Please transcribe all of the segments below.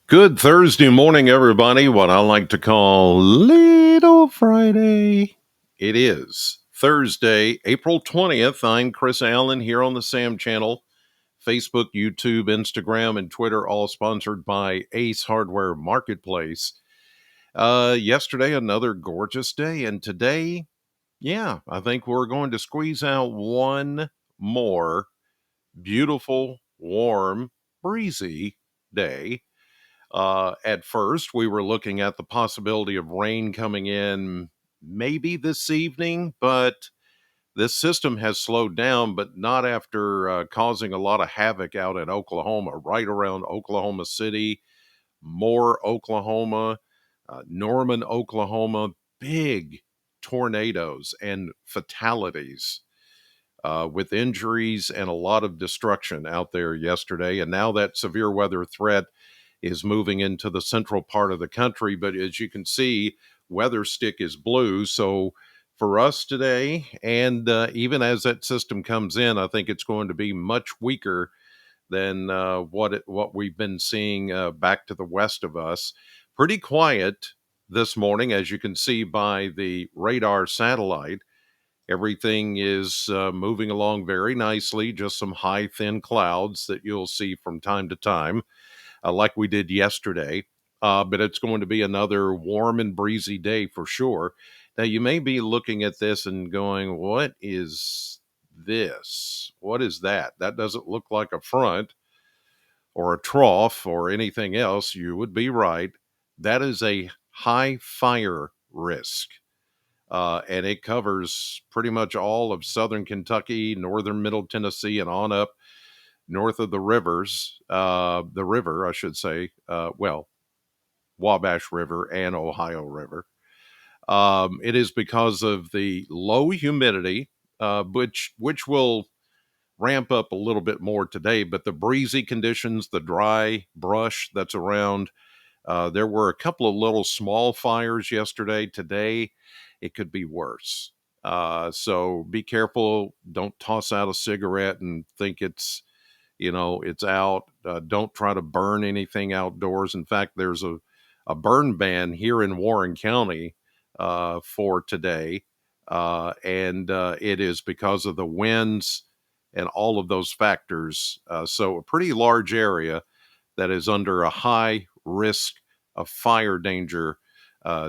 Good Thursday morning, everybody. What I like to call Little Friday. It is Thursday, April 20th. I'm Chris Allen here on the Sam channel. Facebook, YouTube, Instagram, and Twitter, all sponsored by Ace Hardware Marketplace. Yesterday, another gorgeous day. And today, I think we're going to squeeze out one more beautiful, warm, breezy day. At first, we were looking at the possibility of rain coming in maybe this evening, but this system has slowed down, but not after causing a lot of havoc out in Oklahoma, right around Oklahoma City, Moore, Oklahoma, Norman, Oklahoma, big tornadoes and fatalities. With injuries and a lot of destruction out there yesterday. And now that severe weather threat is moving into the central part of the country. But as you can see, weather stick is blue. So for us today, and even as that system comes in, I think it's going to be much weaker than what we've been seeing back to the west of us. Pretty quiet this morning, as you can see by the radar satellite. Everything is moving along very nicely, just some high, thin clouds that you'll see from time to time, like we did yesterday. But it's going to be another warm and breezy day for sure. Now, you may be looking at this and going, what is this? What is that? That doesn't look like a front or a trough or anything else. You would be right. That is a high fire risk. And it covers pretty much all of southern Kentucky, northern Middle Tennessee, and on up north of the rivers, the river, I should say, Wabash River and Ohio River. It is because of the low humidity, which will ramp up a little bit more today, but the breezy conditions, the dry brush that's around. There were a couple of little small fires yesterday. Today, it could be worse. So be careful. Don't toss out a cigarette and think it's out. Don't try to burn anything outdoors. In fact, there's a burn ban here in Warren County for today. And it is because of the winds and all of those factors. So a pretty large area that is under a high risk of fire danger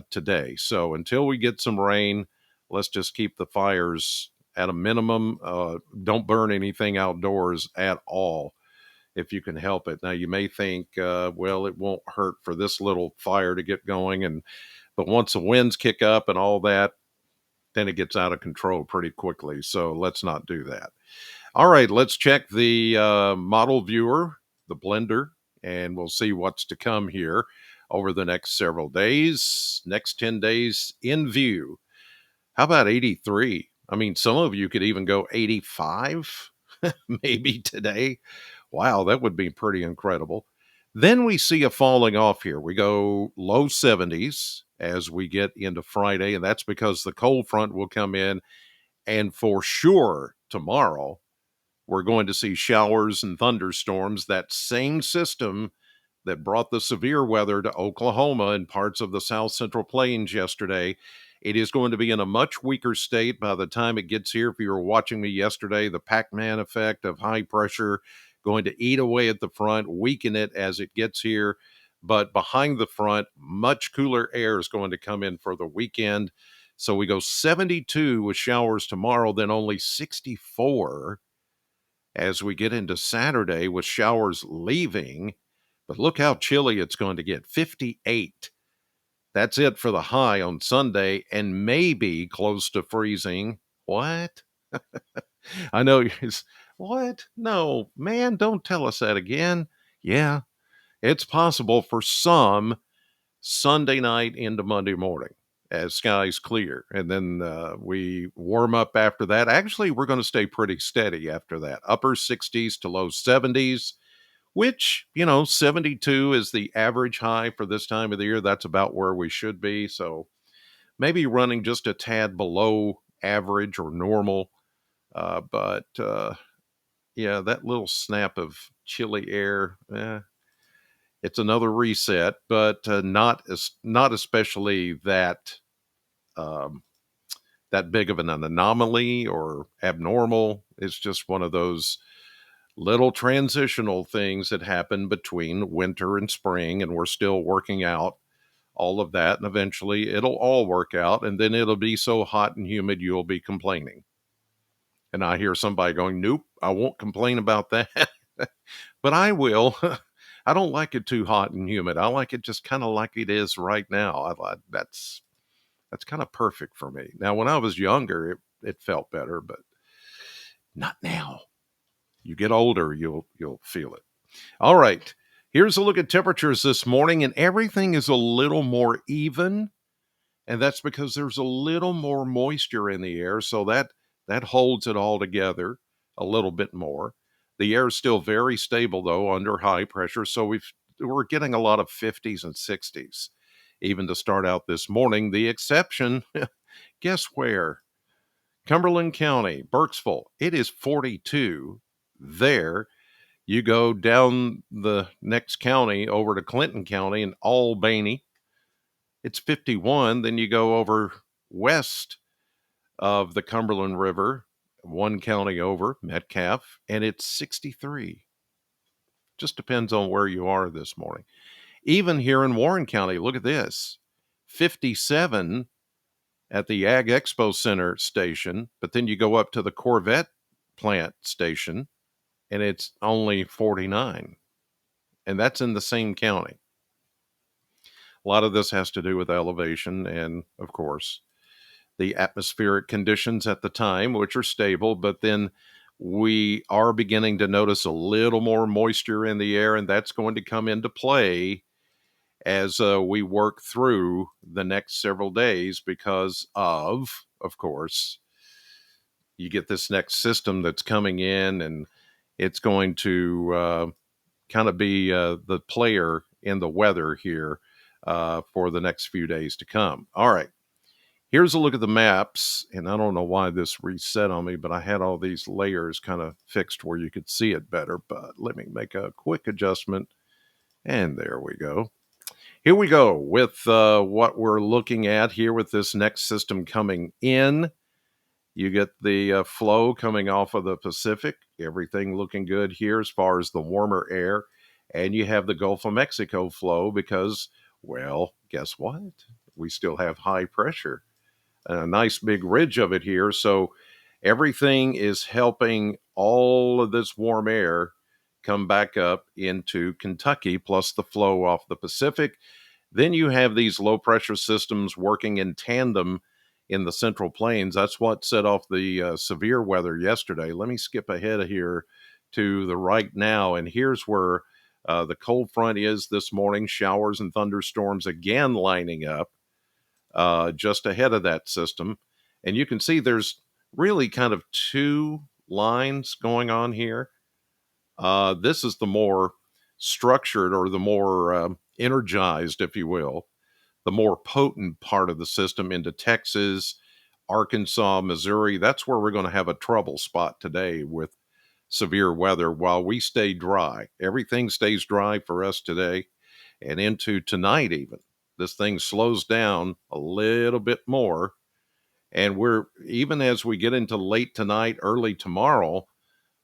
today. So until we get some rain, let's just keep the fires at a minimum. Don't burn anything outdoors at all if you can help it. Now, you may think, well, it won't hurt for this little fire to get going. But once the winds kick up and all that, then it gets out of control pretty quickly. So let's not do that. All right, let's check the model viewer, the blender, and we'll see what's to come here over the next several days, next 10 days in view. How about 83? I mean, some of you could even go 85 maybe today. Wow, that would be pretty incredible. Then we see a falling off here. We go low 70s as we get into Friday, and that's because the cold front will come in. And for sure, tomorrow, we're going to see showers and thunderstorms. That same system that brought the severe weather to Oklahoma and parts of the South Central Plains yesterday, it is going to be in a much weaker state by the time it gets here. If you were watching me yesterday, the Pac-Man effect of high pressure going to eat away at the front, weaken it as it gets here. But behind the front, much cooler air is going to come in for the weekend. So we go 72 with showers tomorrow, then only 64 as we get into Saturday with showers leaving. But look how chilly it's going to get, 58. That's it for the high on Sunday and maybe close to freezing. What? I know. What? No, man, don't tell us that again. Yeah, it's possible for some Sunday night into Monday morning as skies clear. And then we warm up after that. Actually, we're going to stay pretty steady after that. Upper 60s to low 70s, which, 72 is the average high for this time of the year. That's about where we should be. So maybe running just a tad below average or normal. But yeah, that little snap of chilly air, It's another reset, but not especially um, that big of an anomaly or abnormal. It's just one of those little transitional things that happen between winter and spring, and we're still working out all of that. And eventually it'll all work out, and then it'll be so hot and humid you'll be complaining. And I hear somebody going, "Nope, I won't complain about that." But I will. I don't like it too hot and humid. I like it just kind of like it is right now. That's kind of perfect for me. Now, when I was younger, it felt better, but not now. You get older, you'll feel it. All right. Here's a look at temperatures this morning, and everything is a little more even, and that's because there's a little more moisture in the air, so that holds it all together a little bit more. The air is still very stable though under high pressure, so we're getting a lot of 50s and 60s even to start out this morning. The exception, guess where? Cumberland County, Burkesville. It is 42 there. You go down the next county over to Clinton County and Albany, it's 51. Then you go over west of the Cumberland River, one county over, Metcalf, and it's 63. Just depends on where you are this morning. Even here in Warren County, look at this, 57 at the Ag Expo Center station, but then you go up to the Corvette plant station and it's only 49. And that's in the same county. A lot of this has to do with elevation and, of course, the atmospheric conditions at the time, which are stable, but then we are beginning to notice a little more moisture in the air, and that's going to come into play as we work through the next several days because of course, you get this next system that's coming in, and it's going to kind of be the player in the weather here for the next few days to come. All right. Here's a look at the maps, and I don't know why this reset on me, but I had all these layers kind of fixed where you could see it better, but let me make a quick adjustment, and there we go. Here we go with what we're looking at here with this next system coming in. You get the flow coming off of the Pacific, everything looking good here as far as the warmer air, and you have the Gulf of Mexico flow because, well, guess what? We still have high pressure, a nice big ridge of it here. So everything is helping all of this warm air come back up into Kentucky, plus the flow off the Pacific. Then you have these low pressure systems working in tandem in the Central Plains. That's what set off the severe weather yesterday. Let me skip ahead here to the right now. And here's where the cold front is this morning. Showers and thunderstorms again lining up just ahead of that system. And you can see there's really kind of two lines going on here. This is the more structured or the more energized, if you will, the more potent part of the system into Texas, Arkansas, Missouri. That's where we're going to have a trouble spot today with severe weather while we stay dry. Everything stays dry for us today and into tonight, even. This thing slows down a little bit more. And we're, even as we get into late tonight, early tomorrow,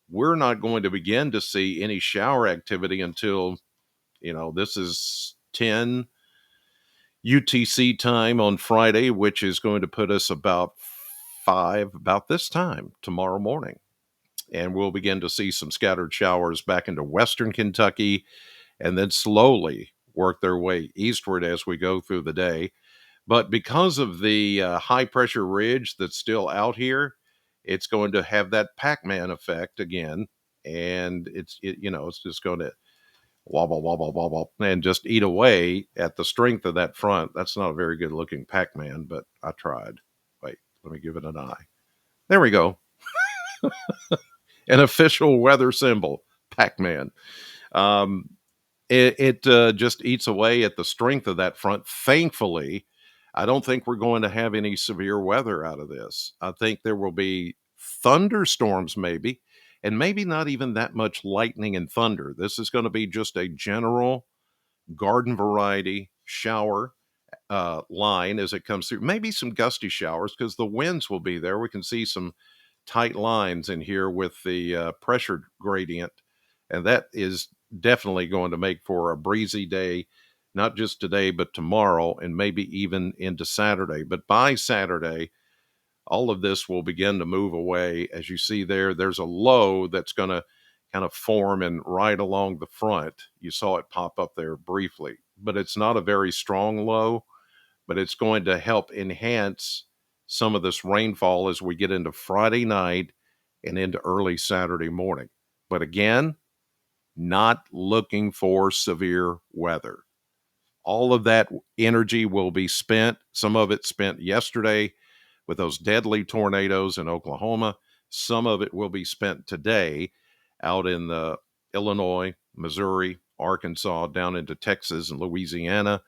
we're not going to begin to see any shower activity until, this is 10 UTC time on Friday, which is going to put us about this time tomorrow morning. And we'll begin to see some scattered showers back into western Kentucky and then slowly work their way eastward as we go through the day. But because of the high pressure ridge that's still out here, it's going to have that Pac-Man effect again. And it's just going to wobble, wobble, wobble, and just eat away at the strength of that front. That's not a very good looking Pac-Man, but I tried. Wait, let me give it an eye. There we go. An official weather symbol, Pac-Man. Um, it just eats away at the strength of that front. Thankfully, I don't think we're going to have any severe weather out of this. I think there will be thunderstorms, maybe, and maybe not even that much lightning and thunder. This is going to be just a general garden variety shower line as it comes through. Maybe some gusty showers because the winds will be there. We can see some tight lines in here with the pressure gradient, and that is definitely going to make for a breezy day, not just today, but tomorrow, and maybe even into Saturday. But by Saturday, all of this will begin to move away. As you see there, there's a low that's going to kind of form and right along the front. You saw it pop up there briefly, but it's not a very strong low, but it's going to help enhance some of this rainfall as we get into Friday night and into early Saturday morning. But again, not looking for severe weather. All of that energy will be spent. Some of it spent yesterday with those deadly tornadoes in Oklahoma. Some of it will be spent today out in the Illinois, Missouri, Arkansas, down into Texas and Louisiana.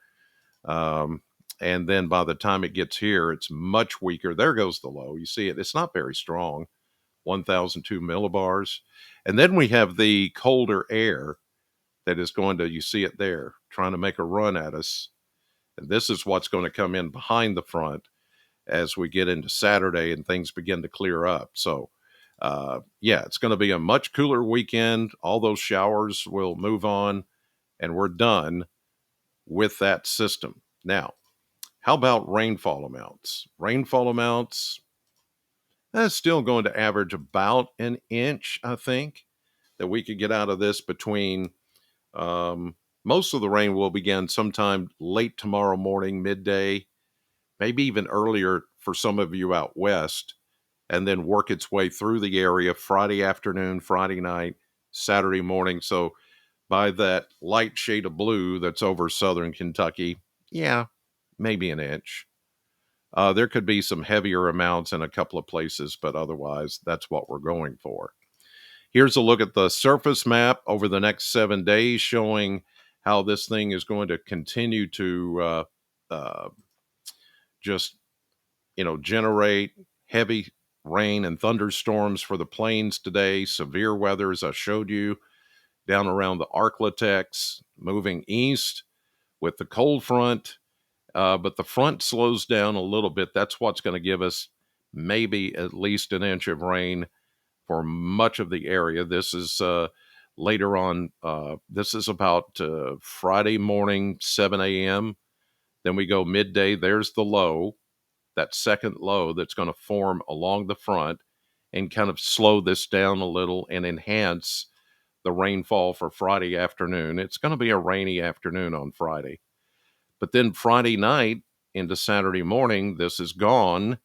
Um, and then by the time it gets here, it's much weaker. There goes the low. You see it. It's not very strong, 1,002 millibars. And then we have the colder air that is going to, you see it there, trying to make a run at us. And this is what's going to come in behind the front as we get into Saturday and things begin to clear up. So, yeah, it's going to be a much cooler weekend. All those showers will move on, and we're done with that system. Now, how about rainfall amounts? Rainfall amounts, that's still going to average about an inch, I think, that we could get out of this between most of the rain will begin sometime late tomorrow morning, midday, maybe even earlier for some of you out west, and then work its way through the area Friday afternoon, Friday night, Saturday morning. So by that light shade of blue that's over southern Kentucky, yeah, maybe an inch. There could be some heavier amounts in a couple of places, but otherwise, that's what we're going for. Here's a look at the surface map over the next 7 days, showing how this thing is going to continue to uh, just, generate heavy rain and thunderstorms for the plains today. Severe weather, as I showed you, down around the Arklatex, moving east with the cold front. But the front slows down a little bit. That's what's going to give us maybe at least an inch of rain for much of the area. This is later on. This is about Friday morning, 7 a.m. Then we go midday. There's the low, that second low that's going to form along the front and kind of slow this down a little and enhance the rainfall for Friday afternoon. It's going to be a rainy afternoon on Friday. But then Friday night into Saturday morning, this is gone.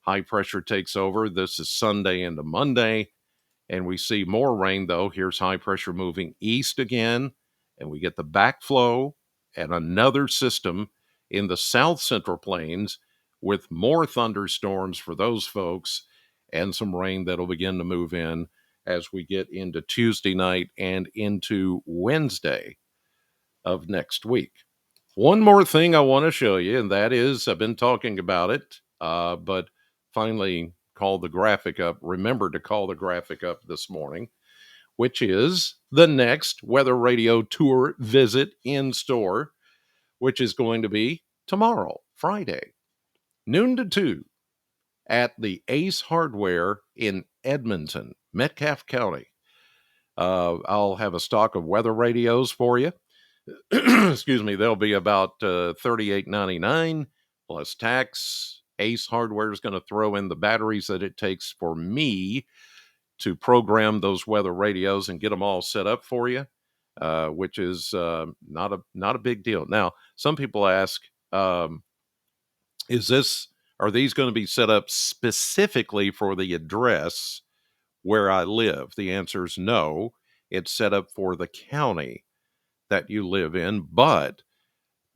High pressure takes over. This is Sunday into Monday. And we see more rain, though. Here's high pressure moving east again. And we get the backflow and another system in the south central plains with more thunderstorms for those folks and some rain that'll begin to move in as we get into Tuesday night and into Wednesday of next week. One more thing I want to show you, and that is I've been talking about it, but finally called the graphic up, remembered to call the graphic up this morning, which is the next Weather Radio Tour visit in store, which is going to be tomorrow, Friday, noon to 2 at the Ace Hardware in Edmonton, Metcalfe County. I'll have a stock of weather radios for you. Excuse me, they'll be about $38.99 plus tax. Ace Hardware is going to throw in the batteries that it takes for me to program those weather radios and get them all set up for you, which is not a big deal. Now, some people ask, is this are these going to be set up specifically for the address where I live? The answer is no. It's set up for the county that you live in, but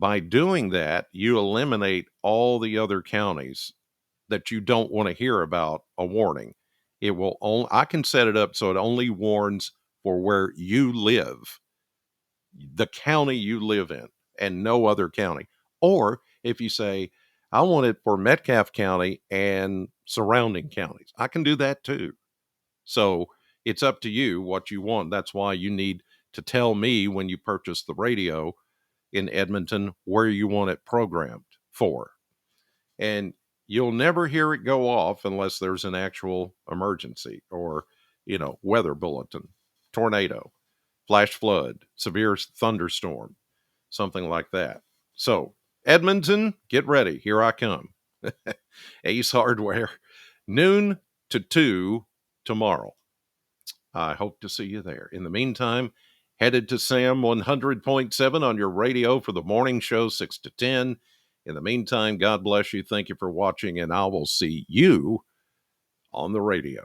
by doing that, you eliminate all the other counties that you don't want to hear about a warning. It will only, I can set it up so it only warns for where you live, the county you live in, and no other county. Or if you say, I want it for Metcalfe County and surrounding counties, I can do that too. So it's up to you what you want. That's why you need to tell me when you purchase the radio in Edmonton where you want it programmed for. And you'll never hear it go off unless there's an actual emergency or, weather bulletin, tornado, flash flood, severe thunderstorm, something like that. So, Edmonton, get ready. Here I come. Ace Hardware, noon to 2 tomorrow. I hope to see you there. In the meantime, headed to Sam 100.7 on your radio for the morning show, 6 to 10. In the meantime, God bless you. Thank you for watching, and I will see you on the radio.